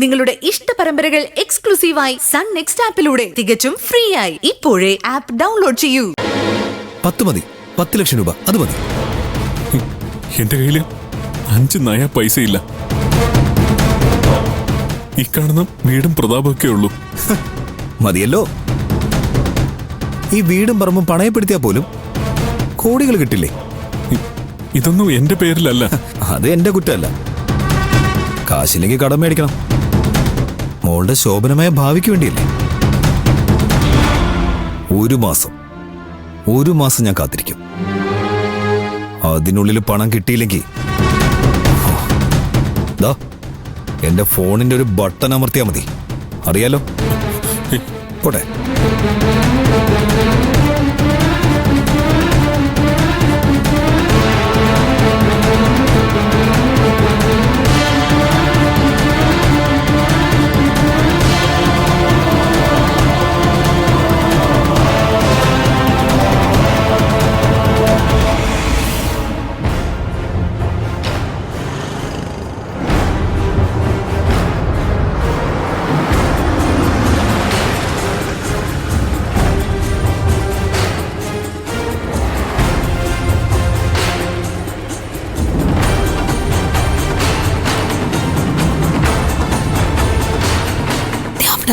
നിങ്ങളുടെ ഇഷ്ട പരമ്പരകൾ എക്സ്ക്ലൂസീവായി സൺ നെക്സ്റ്റ് ആപ്പിലൂടെ തികച്ചും ഫ്രീ ആയി ഇപ്പോഴേ ആപ്പ് ഡൗൺലോഡ് ചെയ്യൂ. 10 മതി, 10 ലക്ഷം രൂപ അത് മതി. എന്റെ കയ്യില് 5 നയ പൈസയില്ല. ഈ കാണുന്ന വീടും പ്രതാപമൊക്കെ ഉള്ളൂ. മതിയല്ലോ. ഈ വീടും പറമ്പും പണയപ്പെടുത്തിയാ പോലും കോടികൾ കിട്ടില്ലേ? ഇതൊന്നും എന്റെ പേരിലല്ല. അത് എന്റെ കുറ്റമല്ല. കാശില്ലെങ്കിൽ കടം മേടിക്കണം. മോളുടെ ശോഭനമായ ഭാവിക്ക് വേണ്ടിയല്ലേ. ഒരു മാസം ഞാൻ കാത്തിരിക്കും. അതിനുള്ളിൽ പണം കിട്ടിയില്ലെങ്കിൽ എന്റെ ഫോണിന്റെ ഒരു ബട്ടൺ അമർത്തിയാ മതി. അറിയാലോ. പോട്ടെ.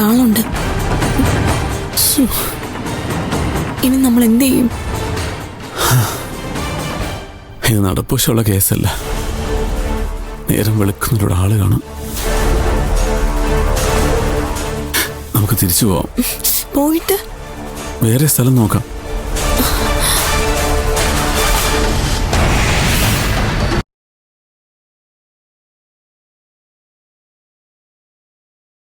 ആളുണ്ട്. ഇനി നമ്മൾ എന്ത് ചെയ്യും? ഇത് നടപ്പുശമുള്ള കേസല്ല. നേരം വെളുക്കുന്നൊരു ആള് കാണും. നമുക്ക് തിരിച്ചു പോവാം. പോയിട്ട് വേറെ സ്ഥലം നോക്കാം.